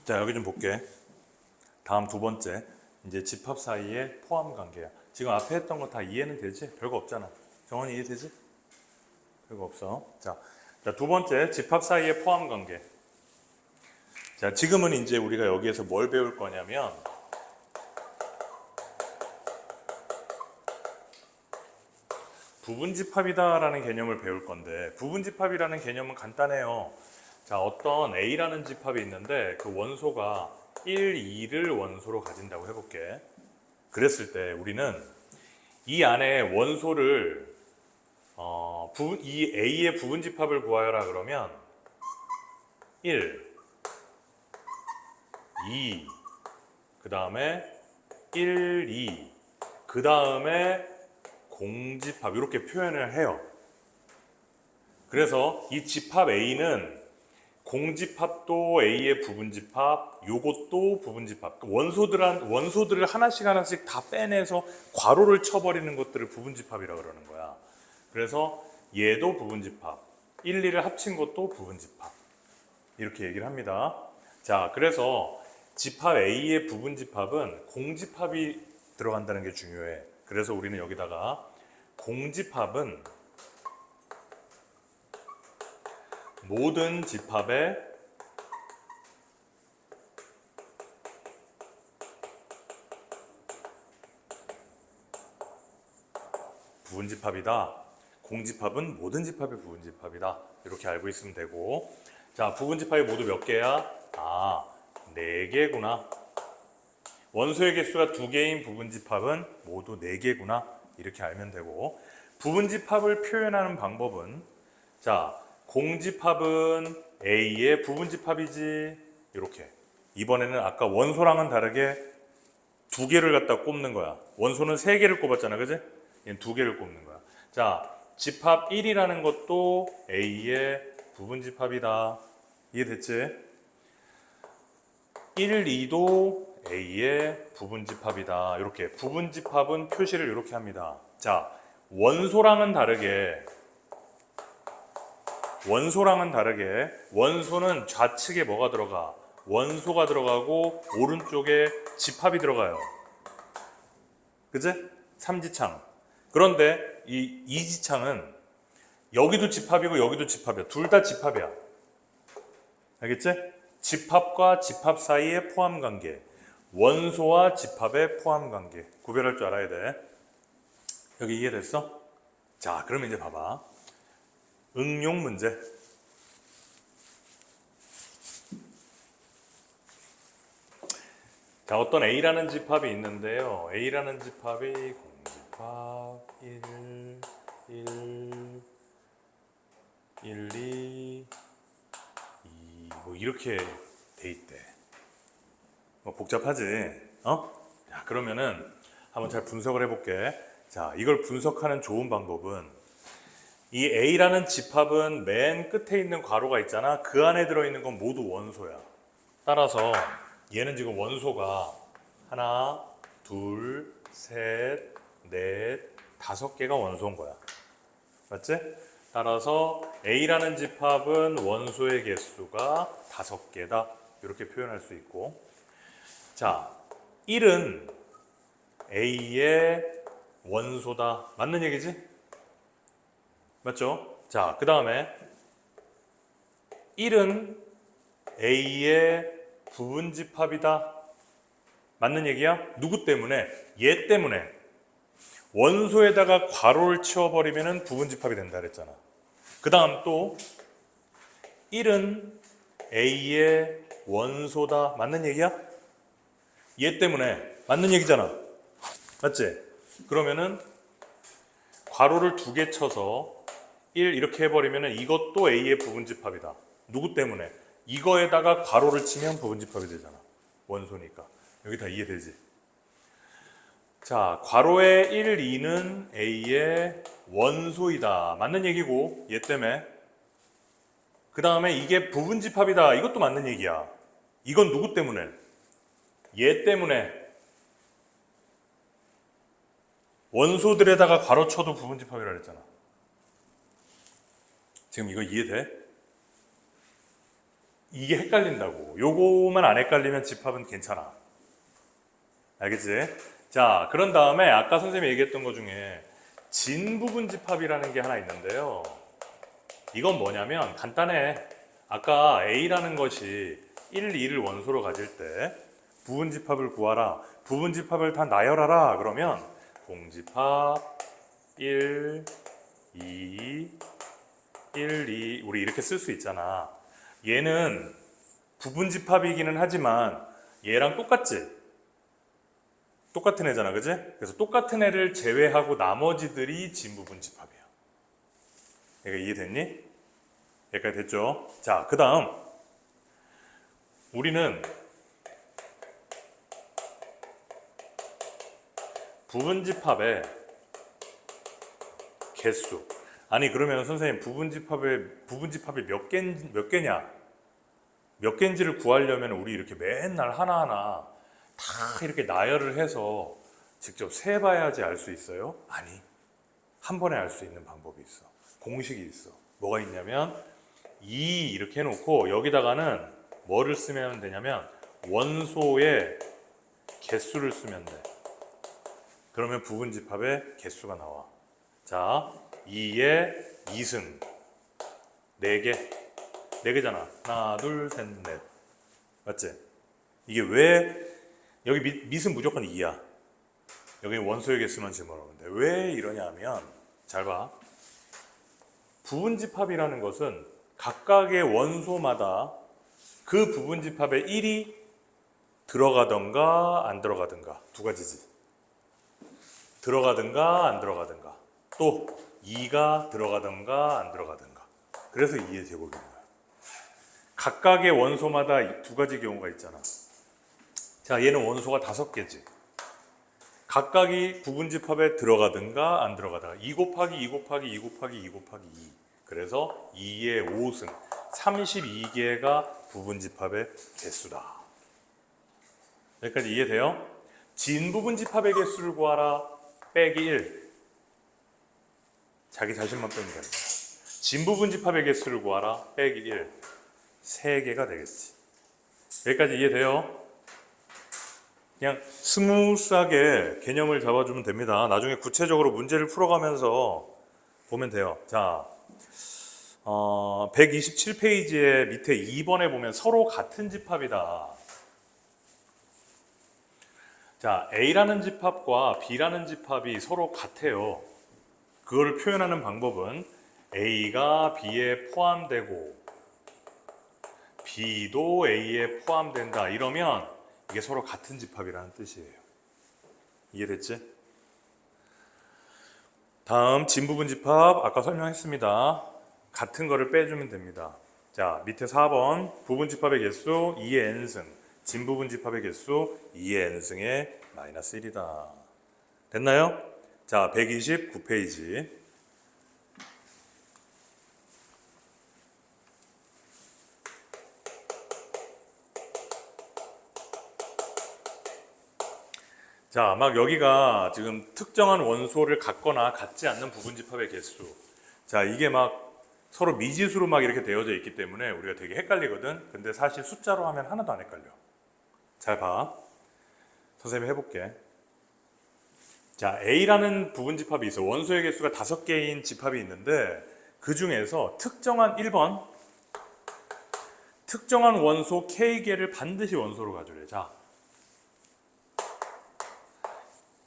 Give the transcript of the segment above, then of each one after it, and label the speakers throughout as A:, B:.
A: 자, 여기 좀 볼게. 다음 두 번째, 이제 집합 사이의 포함 관계야. 지금 앞에 했던 거 다 이해는 되지? 별거 없잖아. 정원이 이해되지? 별거 없어. 자, 두 번째, 집합 사이의 포함 관계. 자, 지금은 이제 우리가 여기에서 뭘 배울 거냐면, 부분집합이다라는 개념을 배울 건데, 부분집합이라는 개념은 간단해요. 자, 어떤 A라는 집합이 있는데 그 원소가 1, 2를 원소로 가진다고 해볼게. 그랬을 때 우리는 이 안에 원소를 이 A의 부분집합을 구하여라 그러면 1, 2, 그 다음에 1, 2, 그 다음에 공집합 이렇게 표현을 해요. 그래서 이 집합 A는 공집합도 A의 부분집합, 요것도 부분집합. 원소들을 하나씩 다 빼내서 괄호를 쳐버리는 것들을 부분집합이라고 그러는 거야. 그래서 얘도 부분집합, 1, 2를 합친 것도 부분집합. 이렇게 얘기를 합니다. 자, 그래서 집합 A의 부분집합은 공집합이 들어간다는 게 중요해. 그래서 우리는 여기다가 공집합은 모든 집합의 부분집합이다. 공집합은 모든 집합의 부분집합이다. 이렇게 알고 있으면 되고. 자, 부분집합이 모두 몇 개야? 4개구나. 원소의 개수가 2개인 부분집합은 모두 4개구나. 이렇게 알면 되고. 부분집합을 표현하는 방법은, 자, 공집합은 A의 부분집합이지. 이렇게. 이번에는 아까 원소랑은 다르게 2개를 갖다 꼽는 거야. 원소는 3개를 꼽았잖아, 그지? 얘는 2개를 꼽는 거야. 자, 집합 1이라는 것도 A의 부분집합이다. 이해됐지? 1, 2도 A의 부분집합이다. 이렇게 부분집합은 표시를 이렇게 합니다. 자, 원소랑은 다르게 원소는 좌측에 뭐가 들어가? 원소가 들어가고 오른쪽에 집합이 들어가요. 그치? 3지창. 그런데 이 2지창은 여기도 집합이고 여기도 집합이야. 둘 다 집합이야. 알겠지? 집합과 집합 사이의 포함관계, 원소와 집합의 포함관계 구별할 줄 알아야 돼. 여기 이해됐어? 자, 그러면 이제 봐봐. 응용 문제. 자, 어떤 A라는 집합이 있는데요. A라는 집합이 공집합 1, 2, 2, 뭐 이렇게 돼 있대. 뭐 복잡하지? 자, 그러면은 한번 잘 분석을 해볼게. 자, 이걸 분석하는 좋은 방법은 이 A라는 집합은 맨 끝에 있는 괄호가 있잖아. 그 안에 들어있는 건 모두 원소야. 따라서 얘는 지금 원소가 하나, 둘, 셋, 넷, 5개가 원소인 거야. 맞지? 따라서 A라는 집합은 원소의 개수가 5개다. 이렇게 표현할 수 있고. 자, 1은 A의 원소다. 맞는 얘기지? 맞죠? 자, 그 다음에 1은 A의 부분집합이다. 맞는 얘기야? 누구 때문에? 얘 때문에. 원소에다가 괄호를 치워버리면 부분집합이 된다 그랬잖아. 그 다음 또 1은 A의 원소다. 맞는 얘기야? 얘 때문에. 맞는 얘기잖아. 맞지? 그러면은 괄호를 2개 쳐서 1 이렇게 해버리면 이것도 A의 부분집합이다. 누구 때문에? 이거에다가 괄호를 치면 부분집합이 되잖아. 원소니까. 여기 다 이해되지? 자, 괄호의 1, 2는 A의 원소이다. 맞는 얘기고 얘 때문에. 그 다음에 이게 부분집합이다. 이것도 맞는 얘기야. 이건 누구 때문에? 얘 때문에. 원소들에다가 괄호 쳐도 부분집합이라 그랬잖아. 지금 이거 이해돼? 이게 헷갈린다고. 요거만 안 헷갈리면 집합은 괜찮아. 알겠지? 자, 그런 다음에 아까 선생님이 얘기했던 것 중에 진부분 집합이라는 게 하나 있는데요. 이건 뭐냐면 간단해. 아까 A라는 것이 1, 2를 원소로 가질 때 부분 집합을 구하라. 부분 집합을 다 나열하라. 그러면 공집합 1, 2, 1, 2 우리 이렇게 쓸 수 있잖아. 얘는 부분 집합이기는 하지만 얘랑 똑같지? 똑같은 애잖아, 그지? 그래서 똑같은 애를 제외하고 나머지들이 진부분 집합이야. 얘가 이해됐니? 여기까지 됐죠? 자, 그 다음 우리는 부분 집합의 개수. 아니 그러면 선생님 부분 집합이 몇 개냐? 몇 개인지를 구하려면 우리 이렇게 맨날 하나하나 다 이렇게 나열을 해서 직접 세봐야지 알 수 있어요? 아니, 한 번에 알 수 있는 방법이 있어. 공식이 있어. 뭐가 있냐면 2 이렇게 해놓고 여기다가는 뭐를 쓰면 되냐면 원소의 개수를 쓰면 돼. 그러면 부분 집합의 개수가 나와. 자, 2의 2승 4개 4개잖아. 하나, 둘, 셋, 넷. 맞지? 이게 왜 여기 밑은 무조건 2야. 여기 원소의 개수만 집어넣으면 돼. 왜 이러냐 하면 잘 봐. 부분집합이라는 것은 각각의 원소마다 그 부분집합에 1이 들어가던가 안 들어가던가 두 가지지. 들어가든가 안 들어가든가 또 2가 들어가든가 안 들어가든가. 그래서 2의 제곱인 거야. 각각의 원소마다 두 가지 경우가 있잖아. 자, 얘는 원소가 5개지. 각각이 부분집합에 들어가든가 안 들어가다가 2 곱하기 2 곱하기 2 곱하기 2 곱하기 2. 그래서 2의 5승 32개가 부분집합의 개수다. 여기까지 이해돼요? 진부분집합의 개수를 구하라. 빼기 1. 자기 자신만 빼면 됩니다. 진부분집합의 개수를 구하라. 빼기 1. 3개가 되겠지. 여기까지 이해돼요? 그냥 스무스하게 개념을 잡아주면 됩니다. 나중에 구체적으로 문제를 풀어가면서 보면 돼요. 자, 127페이지에 밑에 2번에 보면 서로 같은 집합이다. 자, A라는 집합과 B라는 집합이 서로 같아요. 그걸 표현하는 방법은 A가 B에 포함되고 B도 A에 포함된다. 이러면 이게 서로 같은 집합이라는 뜻이에요. 이해됐지? 다음 진부분 집합 아까 설명했습니다. 같은 거를 빼주면 됩니다. 자, 밑에 4번 부분 집합의 개수 2의 n승, 진부분 집합의 개수 2의 n승의 마이너스 1이다. 됐나요? 자, 129페이지. 자, 막 여기가 지금 특정한 원소를 갖거나 갖지 않는 부분집합의 개수. 자, 이게 막 서로 미지수로 막 이렇게 되어져 있기 때문에 우리가 되게 헷갈리거든. 근데 사실 숫자로 하면 하나도 안 헷갈려. 잘 봐. 선생님이 해볼게. 자, A라는 부분집합이 있어. 원소의 개수가 5개인 집합이 있는데 그 중에서 특정한 1번 특정한 원소 K개를 반드시 원소로 가주래. 자,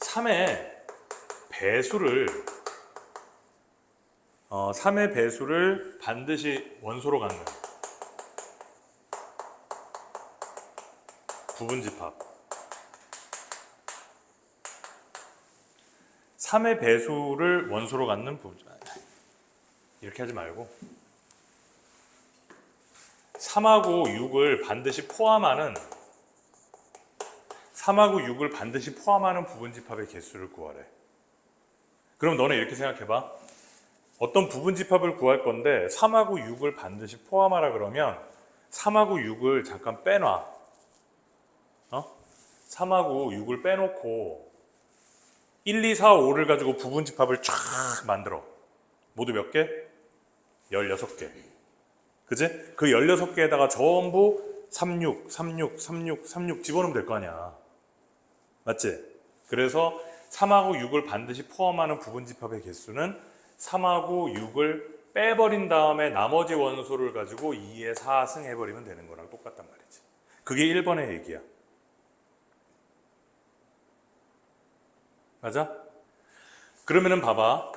A: 3의 배수를 3의 배수를 반드시 원소로 갖는 부분집합. 3의 배수를 원소로 갖는 부분집합. 이렇게 하지 말고 3하고 6을 반드시 포함하는 3하고 6을 반드시 포함하는 부분집합의 개수를 구하래. 그럼 너네 이렇게 생각해봐. 어떤 부분집합을 구할 건데 3하고 6을 반드시 포함하라 그러면 3하고 6을 잠깐 빼놔. 3하고 6을 빼놓고 1, 2, 4, 5를 가지고 부분집합을 쫙 만들어. 모두 몇 개? 16개. 그지? 그 16개에다가 전부 36, 36, 36, 36 집어넣으면 될 거 아니야. 맞지? 그래서 3하고 6을 반드시 포함하는 부분집합의 개수는 3하고 6을 빼버린 다음에 나머지 원소를 가지고 2의 4승 해버리면 되는 거랑 똑같단 말이지. 그게 1번의 얘기야. 맞아? 그러면은 봐봐.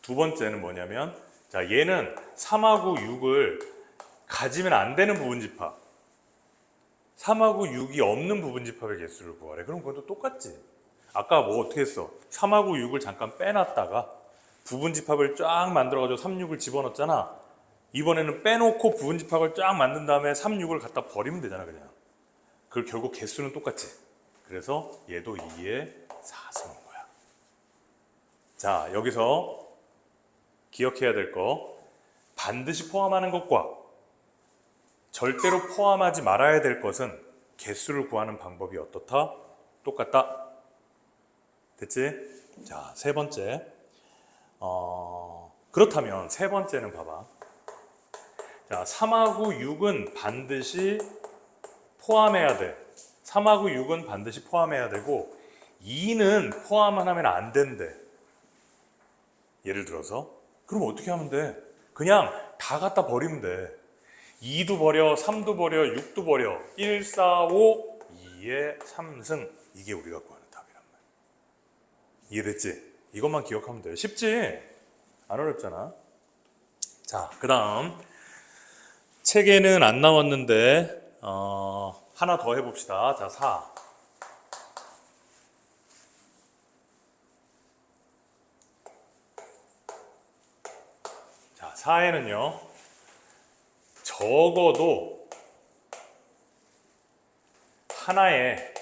A: 두 번째는 뭐냐면, 자, 얘는 3하고 6을 가지면 안 되는 부분집합, 3하고 6이 없는 부분집합의 개수를 구하래. 그럼 그것도 똑같지. 아까 뭐 어떻게 했어? 3하고 6을 잠깐 빼놨다가 부분집합을 쫙 만들어가지고 3, 6을 집어넣었잖아. 이번에는 빼놓고 부분집합을 쫙 만든 다음에 3, 6을 갖다 버리면 되잖아, 그냥. 그 결국 개수는 똑같지. 그래서 얘도 2의 4승인 거야. 자, 여기서 기억해야 될 거, 반드시 포함하는 것과 절대로 포함하지 말아야 될 것은 개수를 구하는 방법이 어떻다? 똑같다. 됐지? 자, 세 번째. 그렇다면 세 번째는 봐봐. 자, 3하고 6은 반드시 포함해야 돼. 3하고 6은 반드시 포함해야 되고 2는 포함을 하면 안 된대. 예를 들어서 그럼 어떻게 하면 돼? 그냥 다 갖다 버리면 돼. 2도 버려, 3도 버려, 6도 버려. 1, 4, 5, 2의 3승. 이게 우리가 구하는 답이란 말이야. 이해됐지? 이것만 기억하면 돼. 쉽지? 안 어렵잖아. 자, 그 다음 책에는 안 나왔는데 하나 더 해봅시다. 자, 4. 자, 4에는요 적어도 하나의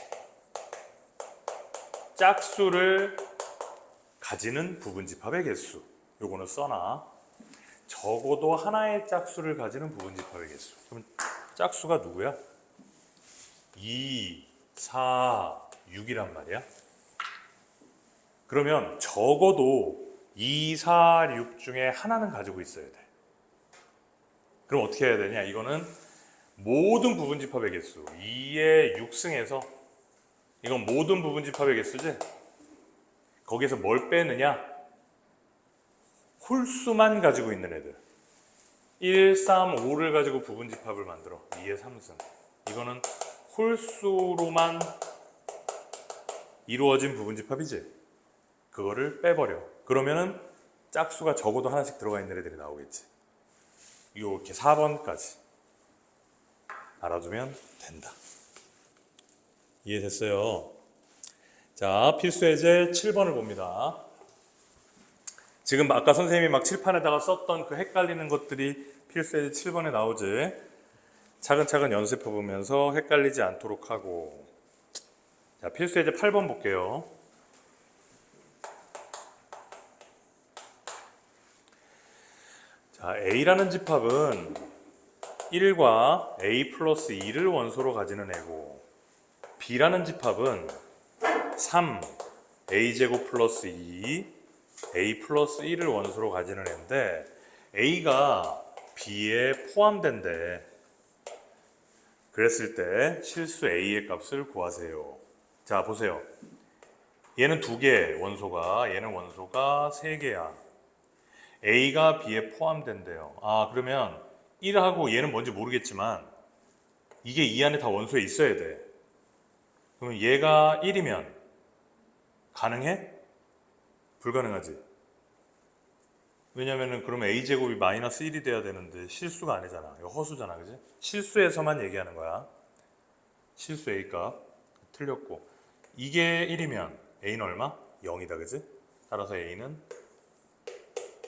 A: 짝수를 가지는 부분집합의 개수. 요거는 써놔. 적어도 하나의 짝수를 가지는 부분집합의 개수. 그럼 짝수가 누구야? 2, 4, 6이란 말이야. 그러면 적어도 2, 4, 6 중에 하나는 가지고 있어야 돼. 그럼 어떻게 해야 되냐? 이거는 모든 부분집합의 개수 2의 6승에서, 이건 모든 부분집합의 개수지? 거기에서 뭘 빼느냐? 홀수만 가지고 있는 애들. 1, 3, 5를 가지고 부분집합을 만들어. 2의 3승. 이거는 홀수로만 이루어진 부분집합이지? 그거를 빼버려. 그러면은 짝수가 적어도 하나씩 들어가 있는 애들이 나오겠지. 이렇게 4번까지 알아두면 된다. 이해됐어요? 자, 필수예제 7번을 봅니다. 지금 아까 선생님이 막 칠판에다가 썼던 그 헷갈리는 것들이 필수예제 7번에 나오지. 차근차근 연습해보면서 헷갈리지 않도록 하고. 자, 필수예제 8번 볼게요. 자, A라는 집합은 1과 A 플러스 2를 원소로 가지는 애고, B라는 집합은 3, A제곱 플러스 2, A 플러스 1을 원소로 가지는 애인데 A가 B에 포함된대. 그랬을 때 실수 A의 값을 구하세요. 자, 보세요. 얘는 2개 원소가, 얘는 원소가 3개야. A가 B에 포함된대요. 아, 그러면 1하고 얘는 뭔지 모르겠지만 이게 이 안에 다 원소에 있어야 돼. 그러면 얘가 1이면 가능해? 불가능하지. 왜냐면은 그러면 A제곱이 마이너스 1이 돼야 되는데 실수가 아니잖아. 이거 허수잖아, 그지? 실수에서만 얘기하는 거야. 실수 A값 틀렸고, 이게 1이면 A는 얼마? 0이다, 그지? 따라서 A는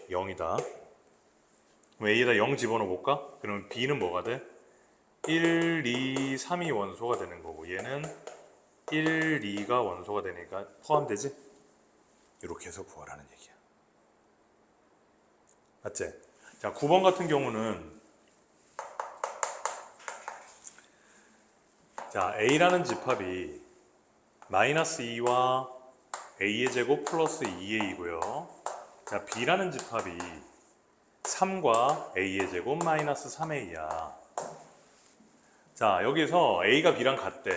A: 0이다. 그럼 A에다 0 집어넣어 볼까? 그러면 B는 뭐가 돼? 1, 2, 3이 원소가 되는 거고, 얘는 1, 2가 원소가 되니까 포함되지? 이렇게 해서 구하라는 얘기야. 맞지? 자, 9번 같은 경우는 자, A라는 집합이 마이너스 2와 A의 제곱 플러스 2A이고요. 자, B라는 집합이 3과 A의 제곱 마이너스 3A야. 자, 여기서 A가 B랑 같대.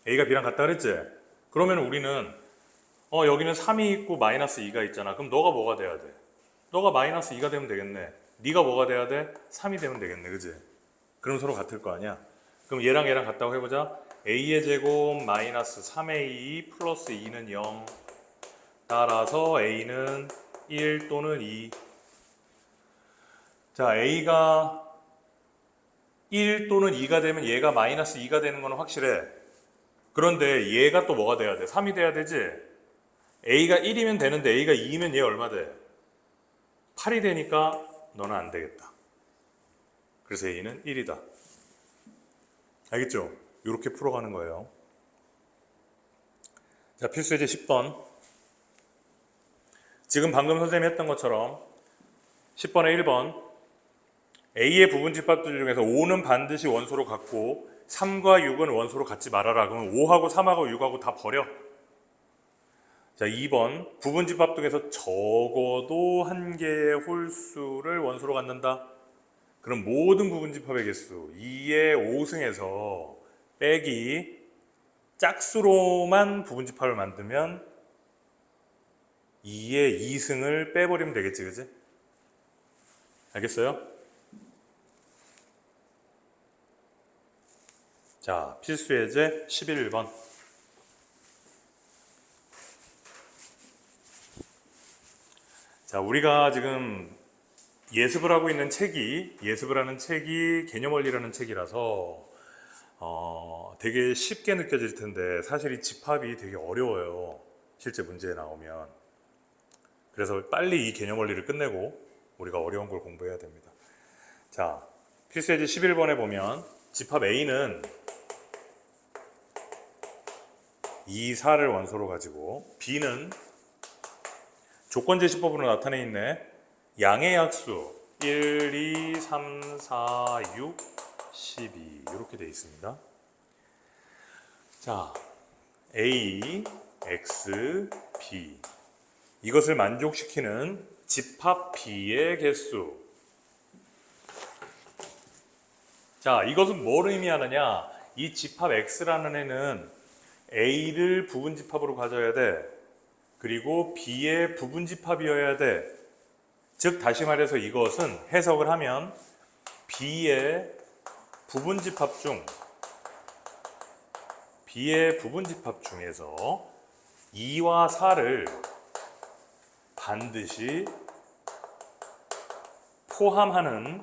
A: A가 B랑 같다 그랬지? 그러면 우리는 여기는 3이 있고 마이너스 2가 있잖아. 그럼 너가 뭐가 돼야 돼? 너가 마이너스 2가 되면 되겠네. 네가 뭐가 돼야 돼? 3이 되면 되겠네. 그지? 그럼 서로 같을 거 아니야? 그럼 얘랑 얘랑 같다고 해보자. A의 제곱 마이너스 3A 플러스 2는 0. 따라서 A는 1 또는 2. 자, A가 1 또는 2가 되면 얘가 마이너스 2가 되는 건 확실해. 그런데 얘가 또 뭐가 돼야 돼? 3이 돼야 되지? A가 1이면 되는데 A가 2면 얘 얼마 돼? 8이 되니까 너는 안 되겠다. 그래서 A는 1이다. 알겠죠? 이렇게 풀어가는 거예요. 자, 필수예제 10번. 지금 방금 선생님이 했던 것처럼 10번에 1번 A의 부분집합들 중에서 5는 반드시 원소로 갖고 3과 6은 원소로 갖지 말아라. 그러면 5하고 3하고 6하고 다 버려. 자, 2번 부분집합 중에서 적어도 한 개의 홀수를 원소로 갖는다. 그럼 모든 부분집합의 개수 2의 5승에서 빼기 짝수로만 부분집합을 만들면 2의 2승을 빼버리면 되겠지, 그지? 알겠어요? 자, 필수예제 11번. 자, 우리가 지금 예습을 하고 있는 책이, 예습을 하는 책이 개념원리라는 책이라서 되게 쉽게 느껴질 텐데 사실 이 집합이 되게 어려워요. 실제 문제에 나오면. 그래서 빨리 이 개념원리를 끝내고 우리가 어려운 걸 공부해야 됩니다. 자, 필수예제 11번에 보면 집합 A는 2, 4를 원소로 가지고 B는 조건제시법으로 나타내 있네. 양의 약수 1, 2, 3, 4, 6, 12 이렇게 되어 있습니다. 자, A, X, B 이것을 만족시키는 집합 B의 개수. 자, 이것은 뭘 의미하느냐? 이 집합 X라는 애는 A를 부분집합으로 가져야 돼. 그리고 B의 부분집합이어야 돼. 즉 다시 말해서 이것은 해석을 하면 B의 부분집합 중에서 2와 4를 반드시 포함하는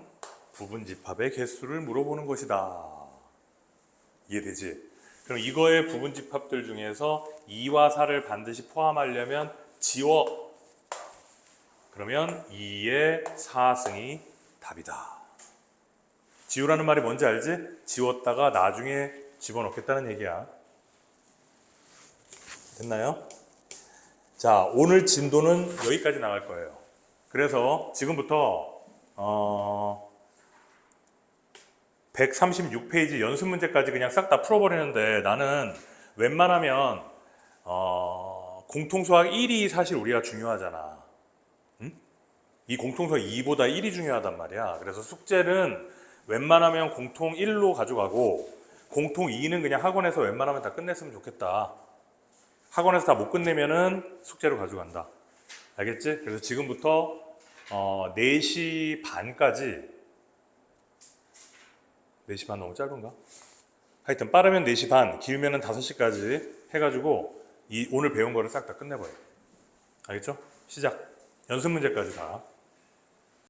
A: 부분집합의 개수를 물어보는 것이다. 이해되지? 그럼 이거의 부분집합들 중에서 2와 4를 반드시 포함하려면 지워. 그러면 2의 4승이 답이다. 지우라는 말이 뭔지 알지? 지웠다가 나중에 집어넣겠다는 얘기야. 됐나요? 자, 오늘 진도는 여기까지 나갈 거예요. 그래서 지금부터 136페이지 연습 문제까지 그냥 싹 다 풀어버리는데 나는 웬만하면 공통수학 1이 사실 우리가 중요하잖아. 응? 이 공통수학 2보다 1이 중요하단 말이야. 그래서 숙제는 웬만하면 공통 1로 가져가고 공통 2는 그냥 학원에서 웬만하면 다 끝냈으면 좋겠다. 학원에서 다 못 끝내면은 숙제로 가져간다. 알겠지? 그래서 지금부터 4시 반까지 4시 반 너무 짧은가? 하여튼 빠르면 4시 반, 길면은 5시까지 해가지고 오늘 배운 거를 싹 다 끝내버려. 알겠죠? 시작. 연습 문제까지 다.